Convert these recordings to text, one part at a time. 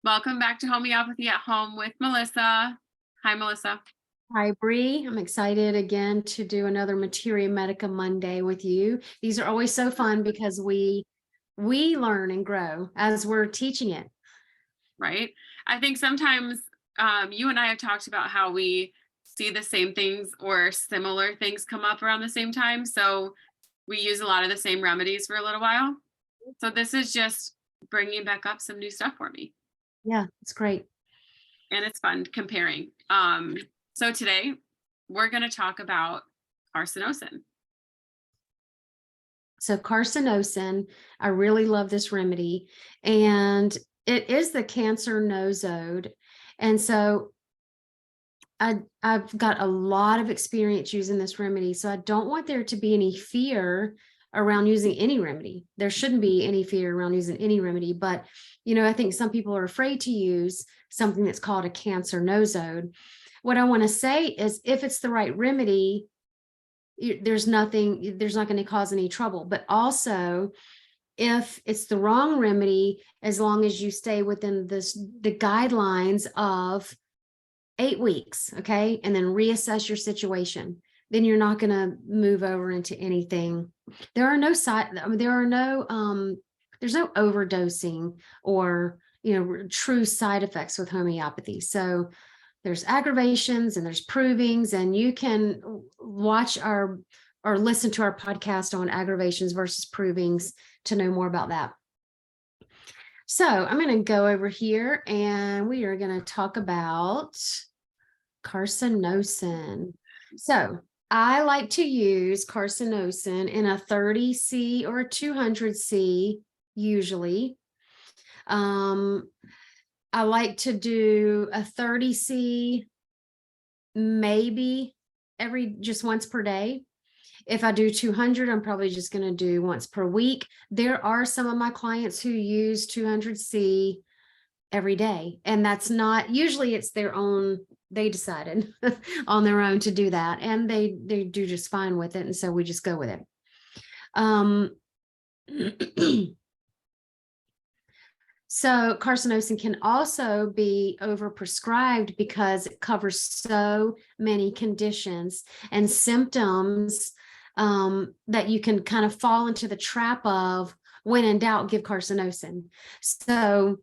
Welcome back to Homeopathy at Home with Melissa. Hi, Melissa. Hi, Bree. I'm excited again to do another Materia Medica Monday with you. These are always so fun because we learn and grow as we're teaching it. Right. I think sometimes you and I have talked about how we see the same things or similar things come up around the same time. So we use a lot of the same remedies for a little while. So this is just bringing back up some new stuff for me. Yeah, it's great. And it's fun comparing. So today we're going to talk about carcinosin. So carcinosin, I really love this remedy, and it is the cancer nosode. And so I've got a lot of experience using this remedy, so I don't want there to be any fear around using any remedy. There shouldn't be any fear around using any remedy, but I think some people are afraid to use something that's called a cancer nosode. What I want to say is if it's the right remedy, there's not going to cause any trouble. But also, if it's the wrong remedy, as long as you stay within the guidelines of 8 weeks, okay, and then reassess your situation, then you're not going to move over into anything. There's no overdosing or true side effects with homeopathy. So there's aggravations and there's provings, and you can watch or listen to our podcast on aggravations versus provings to know more about that. So I'm going to go over here and we are going to talk about carcinosin. So I like to use carcinosin in a 30C or a 200C usually. I like to do a 30C maybe just once per day. If I do 200, I'm probably just going to do once per week. There are some of my clients who use 200C every day, and that's not usually, it's their own, they decided on their own to do that, and they do just fine with it, and so we just go with it. So carcinosin can also be overprescribed because it covers so many conditions and symptoms that you can kind of fall into the trap of, when in doubt, give carcinosin. So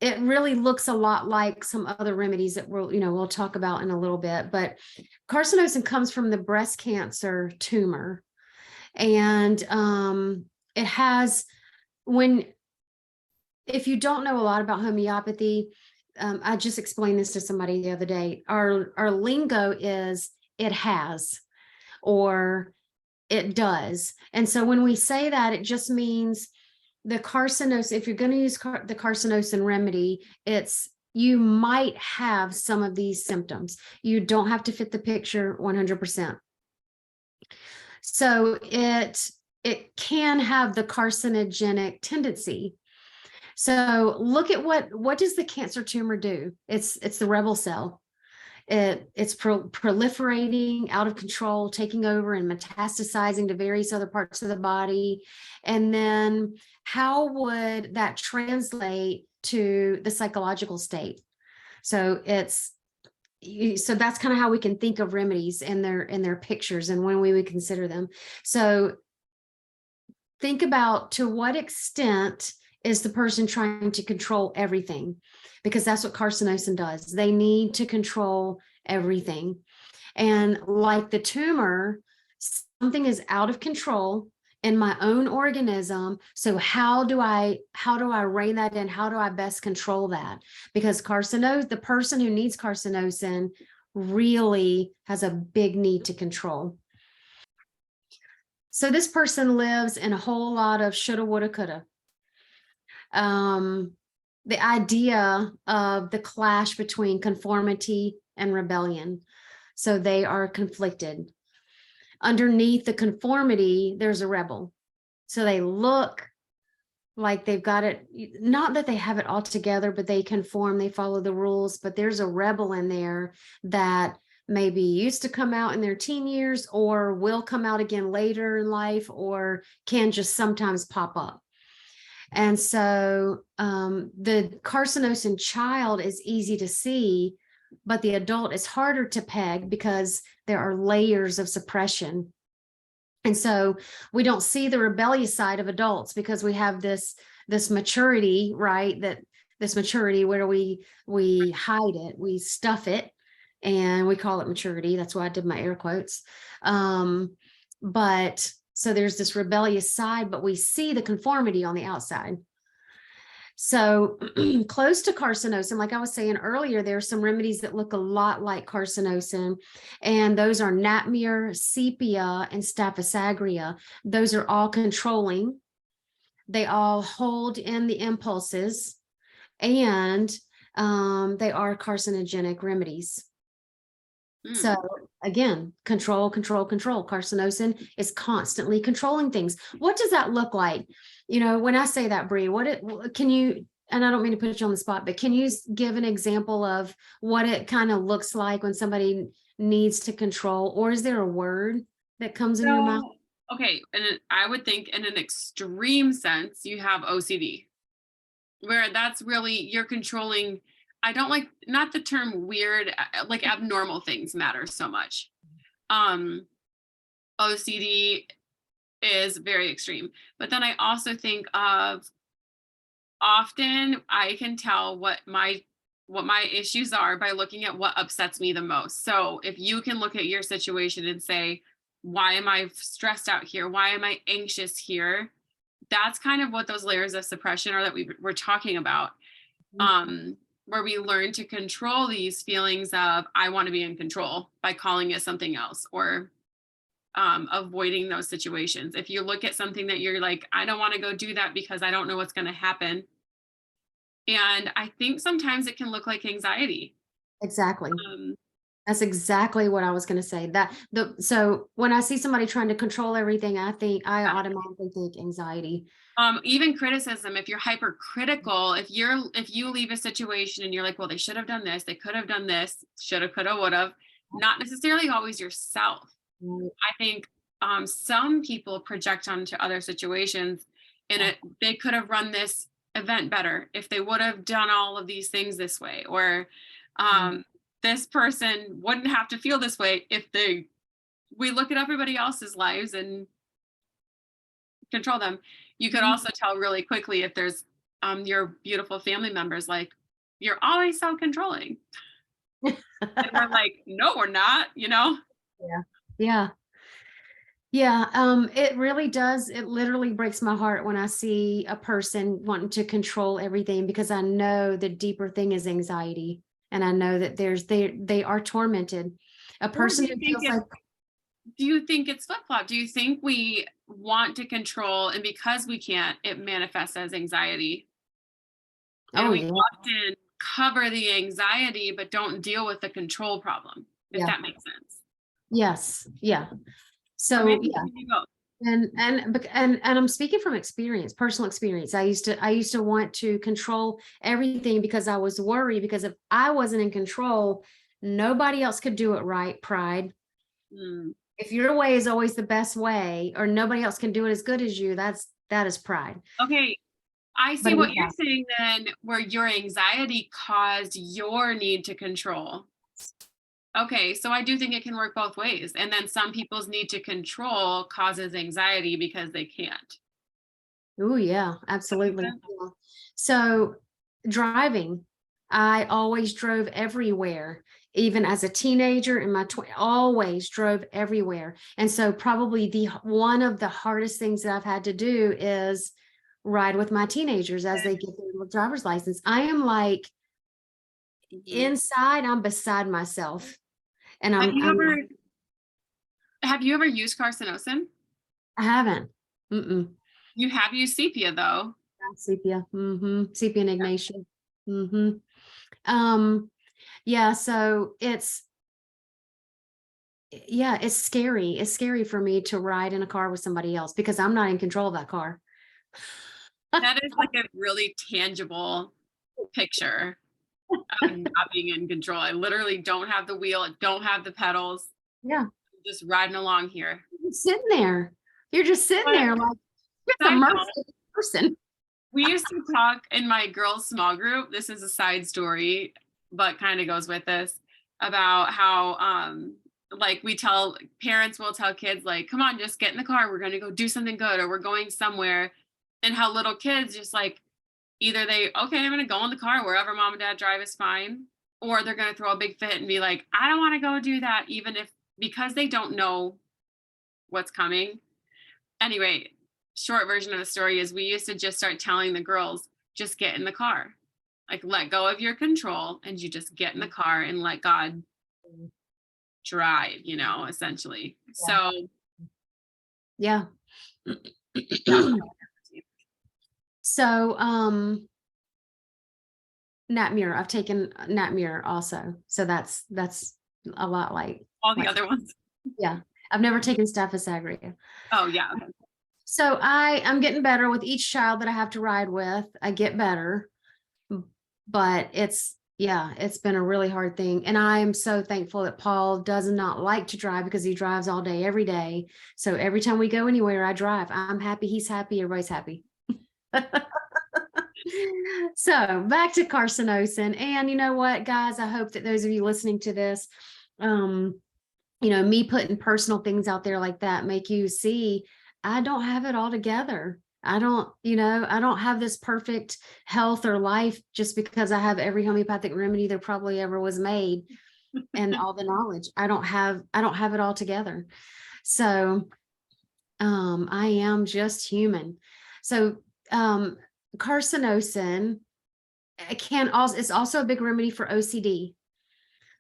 it really looks a lot like some other remedies that we'll talk about in a little bit, but carcinosin comes from the breast cancer tumor. And it has, if you don't know a lot about homeopathy, I just explained this to somebody the other day. Our lingo is it has, or it does. And so when we say that, it just means the carcinosin, if you're going to use the carcinosin remedy, you might have some of these symptoms. You don't have to fit the picture 100%. So it can have the carcinogenic tendency. So look at what does the cancer tumor do? It's the rebel cell. It's proliferating out of control, taking over and metastasizing to various other parts of the body. And then how would that translate to the psychological state? So that's kind of how we can think of remedies in their pictures and when we would consider them. So think about, to what extent is the person trying to control everything? Because that's what carcinosin does. They need to control everything. And like the tumor, something is out of control in my own organism. So how do I rein that in? How do I best control that? Because the person who needs carcinosin really has a big need to control. So this person lives in a whole lot of shoulda, woulda, coulda. The idea of the clash between conformity and rebellion. So they are conflicted. Underneath the conformity, there's a rebel. So they look like they've got it, not that they have it all together, but they conform, they follow the rules, but there's a rebel in there that maybe used to come out in their teen years or will come out again later in life, or can just sometimes pop up. And so the carcinosin child is easy to see, but the adult is harder to peg because there are layers of suppression. And so we don't see the rebellious side of adults because we have this maturity, right? This maturity where we hide it, we stuff it, and we call it maturity. That's why I did my air quotes. But so there's this rebellious side, but we see the conformity on the outside. So close to carcinosin, like I was saying earlier, there are some remedies that look a lot like carcinosin, and those are Natrum, Sepia, and Staphysagria. Those are all controlling. They all hold in the impulses, and they are carcinogenic remedies. So again, control, control, control. Carcinosin is constantly controlling things. What does that look like? You know, when I say that, Bree, can you, and I don't mean to put you on the spot, but can you give an example of what it kind of looks like when somebody needs to control, or is there a word that comes in your mouth? Okay, and I would think in an extreme sense, you have OCD, where that's really, you're controlling. I don't like, not the term weird, like abnormal things matter so much. OCD is very extreme. But then I also think of, often I can tell what my issues are by looking at what upsets me the most. So if you can look at your situation and say, why am I stressed out here? Why am I anxious here? That's kind of what those layers of suppression are that we're talking about. Where we learn to control these feelings of, I want to be in control, by calling it something else, or avoiding those situations. If you look at something that you're like, I don't want to go do that because I don't know what's going to happen. And I think sometimes it can look like anxiety. Exactly. That's exactly what I was going to say. So when I see somebody trying to control everything, I automatically think anxiety. Even criticism, if you're hypercritical, if you leave a situation and you're like, well, they should have done this, they could have done this, shoulda, coulda, woulda, not necessarily always yourself. I think some people project onto other situations, and they could have run this event better if they would have done all of these things this way, or this person wouldn't have to feel this way if we look at everybody else's lives and control them. You could also tell really quickly if there's your beautiful family members, like, you're always so controlling. And we're like, no, we're not, you know? Yeah. It really does. It literally breaks my heart when I see a person wanting to control everything, because I know the deeper thing is anxiety. And I know that they are tormented. A person who feels like, do you think it's flip-flop? Do you think we want to control, and because we can't, it manifests as anxiety? And we often cover the anxiety, but don't deal with the control problem, if that makes sense. Yes. Yeah. So and I'm speaking from experience, personal experience. I used to want to control everything because I was worried, because if I wasn't in control, nobody else could do it right. Pride. If your way is always the best way, or nobody else can do it as good as you, that is pride. Okay. I see what you're saying then, where your anxiety caused your need to control. Okay, so I do think it can work both ways. And then some people's need to control causes anxiety because they can't. Oh, yeah, absolutely. So driving, I always drove everywhere, even as a teenager in my 20s, always drove everywhere. And so probably one of the hardest things that I've had to do is ride with my teenagers as they get their driver's license. I am like, inside, I'm beside myself. And have you ever used Carcinosin? I haven't. You have used Sepia though. Sepia. Sepia and Ignatia. So it's scary. It's scary for me to ride in a car with somebody else because I'm not in control of that car. That is like a really tangible picture of not being in control. I literally don't have the wheel. I don't have the pedals. Yeah. I'm just riding along here. You're sitting there. You're just sitting there like, you're the mercy person. We used to talk in my girls' small group. This is a side story, but kind of goes with this about how like parents will tell kids like, come on, just get in the car. We're gonna go do something good or we're going somewhere. And how little kids just like either okay, I'm gonna go in the car, wherever mom and dad drive is fine, or they're gonna throw a big fit and be like, I don't want to go do that, even if because they don't know what's coming. Anyway, short version of the story is we used to just start telling the girls, just get in the car. Like let go of your control and you just get in the car and let God drive, essentially. So Yeah. yeah. So, Natmur, I've taken Natmur also. So that's a lot like All the other ones. Yeah. I've never taken Staphysagria. Oh yeah. So I'm getting better with each child that I have to ride with. I get better, but it's been a really hard thing. And I am so thankful that Paul does not like to drive because he drives all day, every day. So every time we go anywhere, I drive. I'm happy. He's happy. Everybody's happy. So back to Carcinosin. And you know what, guys, I hope that those of you listening to this, me putting personal things out there like that make you see I don't have it all together. I don't have this perfect health or life just because I have every homeopathic remedy there probably ever was made and all the knowledge. I don't have it all together. So I am just human. So Carcinosin it's also a big remedy for OCD.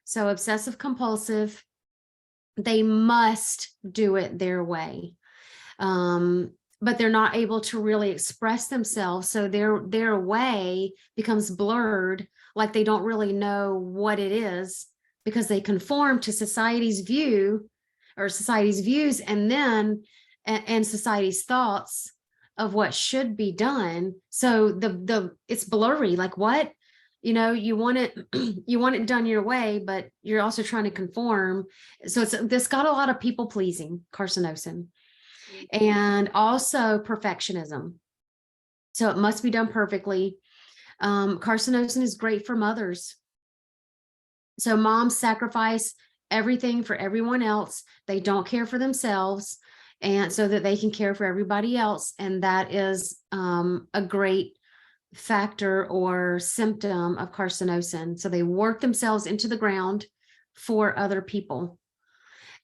So obsessive compulsive, they must do it their way. But they're not able to really express themselves. So their way becomes blurred, like they don't really know what it is because they conform to society's view or society's views and society's thoughts of what should be done. So it's blurry, like what? You want it done your way, but you're also trying to conform. So this got a lot of people pleasing, Carcinosin, and also perfectionism. So it must be done perfectly. Carcinosin is great for mothers. So moms sacrifice everything for everyone else. They don't care for themselves, and so that they can care for everybody else. And that is a great factor or symptom of carcinosin. So they work themselves into the ground for other people.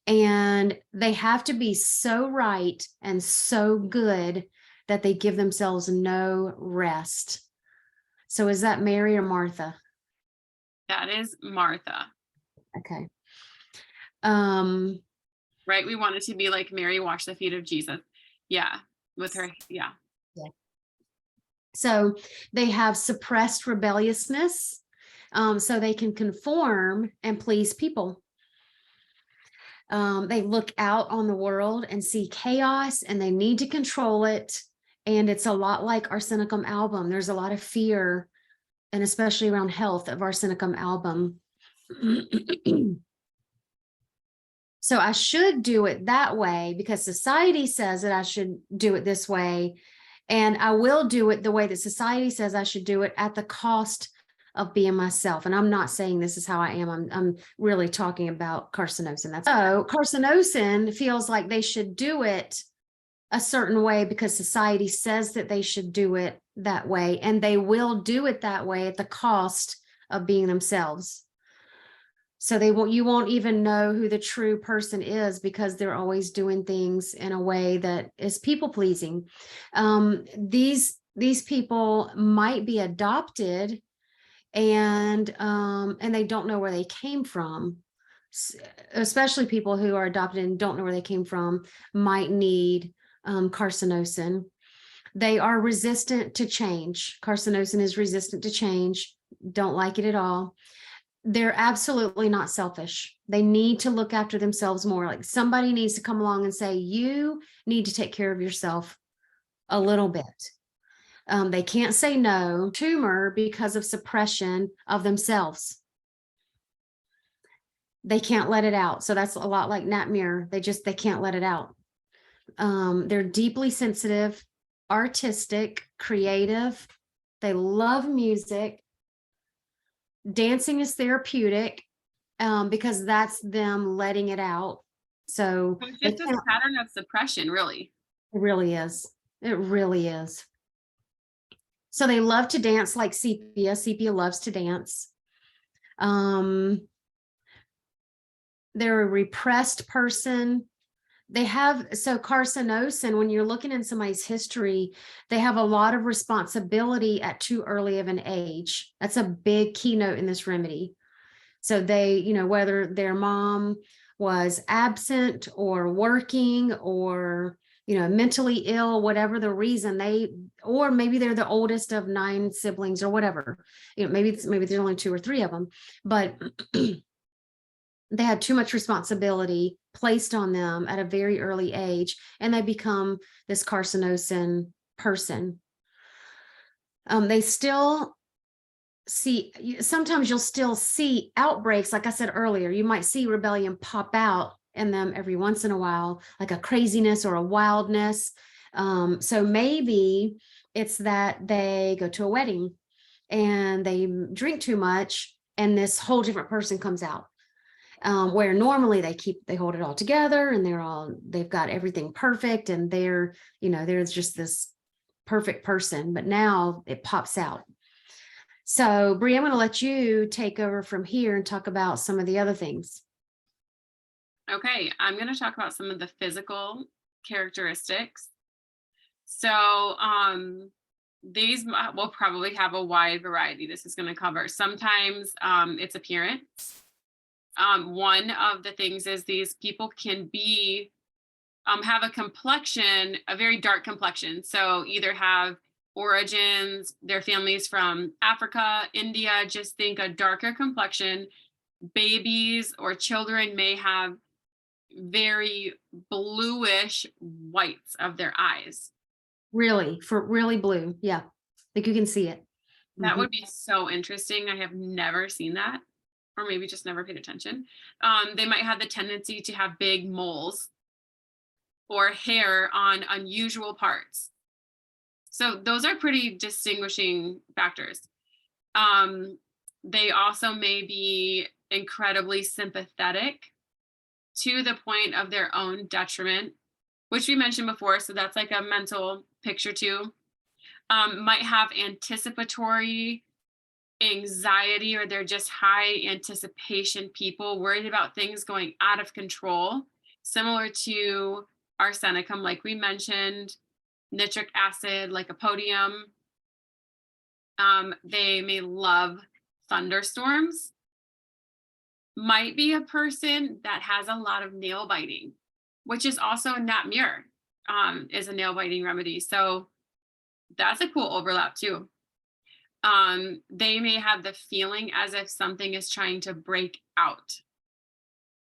And they have to be so right and so good that they give themselves no rest. So is that Mary or Martha? That is Martha. Okay. Right. We want it to be like Mary washed the feet of Jesus. Yeah. With her. Yeah. So they have suppressed rebelliousness, so they can conform and please people. They look out on the world and see chaos and they need to control it. And it's a lot like Arsenicum album. There's a lot of fear, and especially around health, of Arsenicum album. So I should do it that way because society says that I should do it this way. And I will do it the way that society says I should do it at the cost of being myself. And I'm not saying this is how I am. I'm really talking about Carcinosin. So Carcinosin feels like they should do it a certain way because society says that they should do it that way. And they will do it that way at the cost of being themselves. So you won't even know who the true person is because they're always doing things in a way that is people pleasing. These people might be adopted and they don't know where they came from. Especially people who are adopted and don't know where they came from might need Carcinosin. They are resistant to change. Carcinosin is resistant to change. Don't like it at all. They're absolutely not selfish. They need to look after themselves more. Like somebody needs to come along and say, you need to take care of yourself a little bit. They can't say no. Tumor because of suppression of themselves. They can't let it out. So that's a lot like Natmur. They can't let it out. They're deeply sensitive artistic, creative. They love music. Dancing is therapeutic, because that's them letting it out. So So it's they just this can't, pattern of suppression, really. it really is. It really is. So they love to dance like Sepia. Sepia loves to dance. Um, they're a repressed person. They have, so carcinosin, when you're looking in somebody's history, they have a lot of responsibility at too early of an age. That's a big keynote in this remedy. So they, whether their mom was absent or working or, mentally ill, whatever the reason, or maybe they're the oldest of 9 siblings or whatever, maybe there's only 2 or 3 of them, but they had too much responsibility placed on them at a very early age, and they become this carcinosin person. They still see, sometimes you'll still see outbreaks. Like I said earlier, you might see rebellion pop out in them every once in a while, like a craziness or a wildness. So maybe it's that they go to a wedding and they drink too much and this whole different person comes out. Where normally they hold it all together and they've got everything perfect and there's just this perfect person, but now it pops out. So Bree, I'm going to let you take over from here and talk about some of the other things. Okay, I'm going to talk about some of the physical characteristics. So these will probably have a wide variety. This is going to cover sometimes its appearance. One of the things is these people can be have a complexion, a very dark complexion. So either have origins, their families from Africa, India, just think a darker complexion. Babies or children may have very bluish whites of their eyes. Really blue. Yeah. Like you can see it. That Mhm. would be so interesting. I have never seen that, or maybe just never paid attention. They might have the tendency to have big moles or hair on unusual parts. So those are pretty distinguishing factors. They also may be incredibly sympathetic to the point of their own detriment, which we mentioned before. So that's like a mental picture too. Might have anticipatory anxiety, or they're just high anticipation people, worried about things going out of control, similar to arsenicum, like we mentioned, nitric acid, like a podium. They may love thunderstorms. Might be a person that has a lot of nail biting, which is also a Nat Mur, is a nail biting remedy. So that's a cool overlap too. They may have the feeling as if something is trying to break out,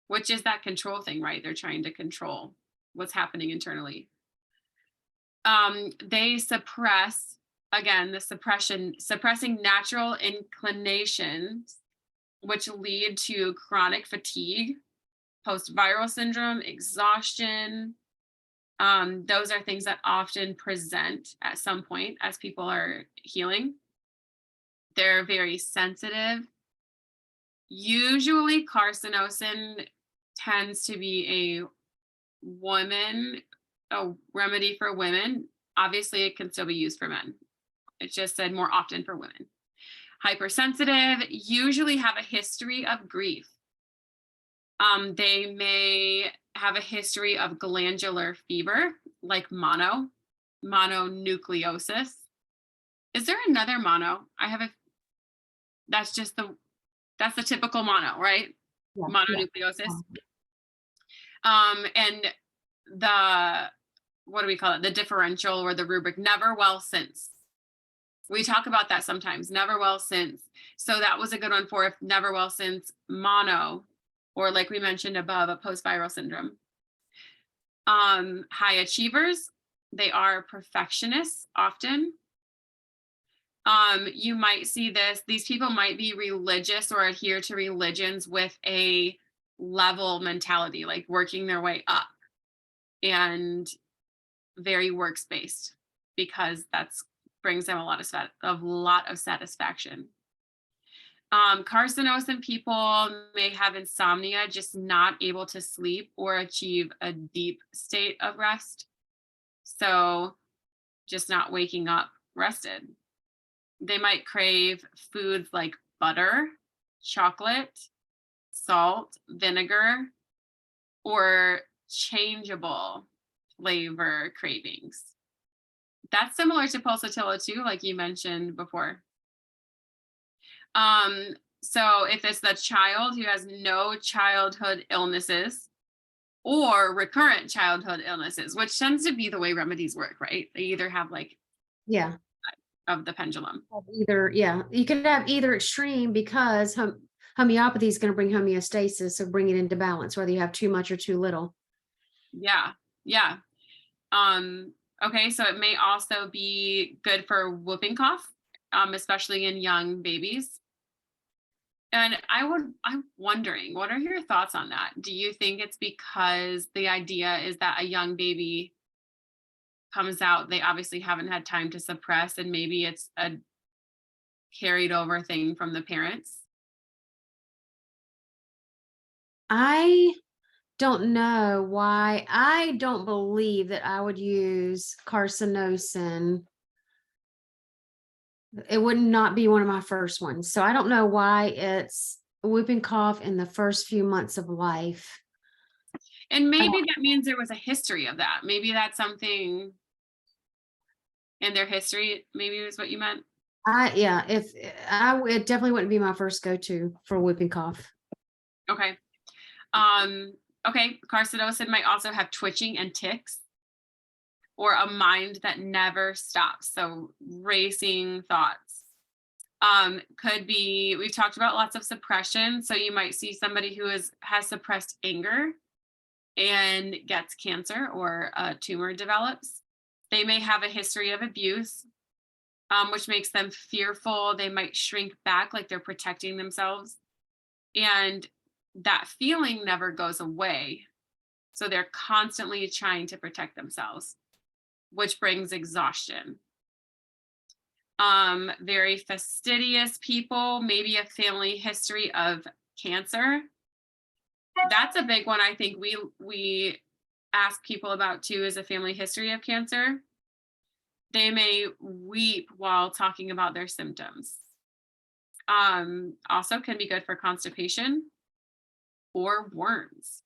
which is that control thing, right? They're trying to control what's happening internally. They suppress, again, suppressing natural inclinations, which lead to chronic fatigue, post-viral syndrome, exhaustion. Those are things that often present at some point as people are healing. They're very sensitive. Usually carcinosin tends to be a remedy for women. Obviously, it can still be used for men. It's just said more often for women. Hypersensitive, usually have a history of grief. They may have a history of glandular fever, like mononucleosis. Is there another mono? That's the typical mono, right? Yeah. Mononucleosis. And what do we call it? The differential or the rubric, never well since. We talk about that sometimes, never well since. So that was a good one for if never well since mono, or like we mentioned above, a post-viral syndrome. High achievers, they are perfectionists often. You might see these people might be religious or adhere to religions with a level mentality, like working their way up, and very works based. because that's brings them a lot of satisfaction. Carcinosin people may have insomnia, just not able to sleep or achieve a deep state of rest. So just not waking up rested. They might crave foods like butter, chocolate, salt, vinegar, or changeable flavor cravings. That's similar to pulsatilla too, like you mentioned before. So if it's the child who has no childhood illnesses or recurrent childhood illnesses, which tends to be the way remedies work, right? They either have like Yeah. of the pendulum. Either, yeah, you can have either extreme because homeopathy is going to bring homeostasis, so bring it into balance, whether you have too much or too little. Yeah. Yeah. Okay, so it may also be good for whooping cough, especially in young babies. And I'm wondering, what are your thoughts on that? Do you think it's because the idea is that a young baby comes out, they obviously haven't had time to suppress, and maybe it's a carried over thing from the parents? I don't know why. I don't believe that I would use carcinosin. It would not be one of my first ones. So I don't know why it's whooping cough in the first few months of life. And maybe that means there was a history of that. Maybe that's something in their history, maybe is what you meant. Yeah, if it definitely wouldn't be my first go-to for whooping cough. Okay. Okay, carcinosin might also have twitching and tics, or a mind that never stops. So racing thoughts. Could be, we've talked about lots of suppression. So you might see somebody who has suppressed anger and gets cancer or a tumor develops. They may have a history of abuse, which makes them fearful. They might shrink back like they're protecting themselves. And that feeling never goes away. So they're constantly trying to protect themselves, which brings exhaustion. Very fastidious people, maybe a family history of cancer. That's a big one. I think we ask people about too, is a family history of cancer. They may weep while talking about their symptoms. Also can be good for constipation or worms.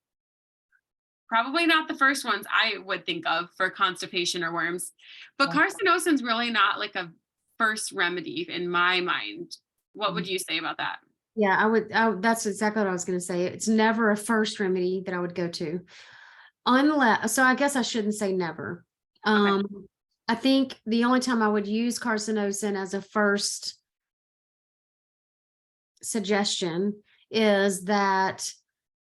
Probably not the first ones I would think of for constipation or worms, but carcinosin's really not like a first remedy in my mind. What would you say about that? Yeah, I would. That's exactly what I was going to say. It's never a first remedy that I would go to, unless. So I guess I shouldn't say never. Okay. I think the only time I would use carcinosin as a first suggestion is that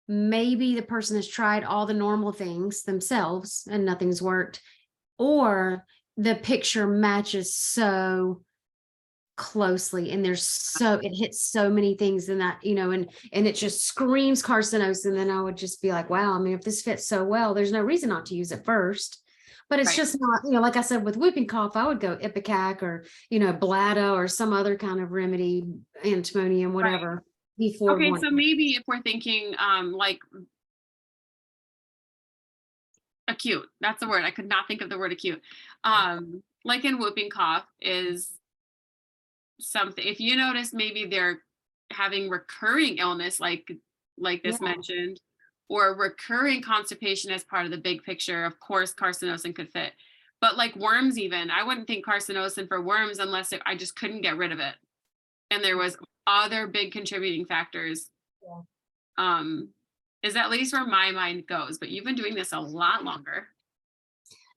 maybe the person has tried all the normal things themselves and nothing's worked, or the picture matches so closely and it hits so many things in that, and it just screams carcinosis. And then I would just be like, wow, I mean, if this fits so well, there's no reason not to use it first. But it's Right. just not, like I said, with whooping cough, I would go ipecac or, blada or some other kind of remedy, antimonium, whatever, before Okay, one. so maybe if we're thinking like acute, that's the word. I could not think of the word acute. Like in whooping cough is something, if you notice maybe they're having recurring illness like this Yeah. mentioned, or recurring constipation as part of the big picture, of course carcinosin could fit. But like worms, even I wouldn't think carcinosin for worms unless I just couldn't get rid of it and there was other big contributing factors. Yeah. Is at least where my mind goes, but you've been doing this a lot longer.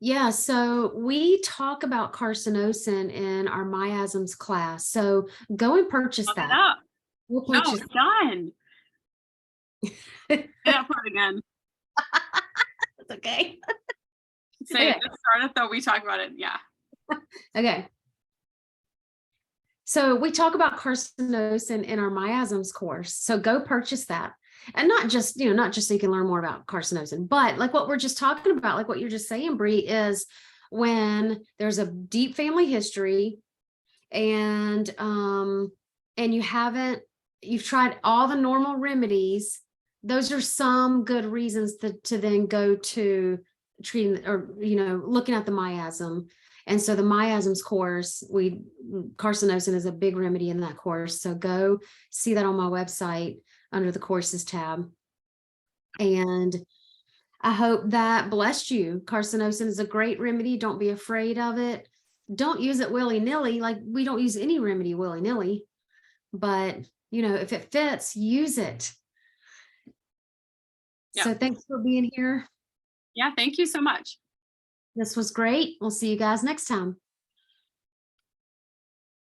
Yeah, so we talk about carcinosin in our miasms class. So go and purchase Look it that. up. We'll No, purchase it's done. Say that part again. It's okay. Say Okay. just start it though. We talk about it. Yeah. Okay. So we talk about carcinosin in our miasms course. So go purchase that. And not just so you can learn more about carcinosin, but like what we're just talking about, like what you're just saying, Bree, is when there's a deep family history and you've tried all the normal remedies. Those are some good reasons to then go to treating or looking at the miasm. And so the miasms course, carcinosin is a big remedy in that course. So go see that on my website under the courses tab. And I hope that blessed you. Carcinosin is a great remedy. Don't be afraid of it. Don't use it willy-nilly. Like, we don't use any remedy willy-nilly, but if it fits, use it. Yeah. So thanks for being here. Yeah, thank you so much. This was great. We'll see you guys next time.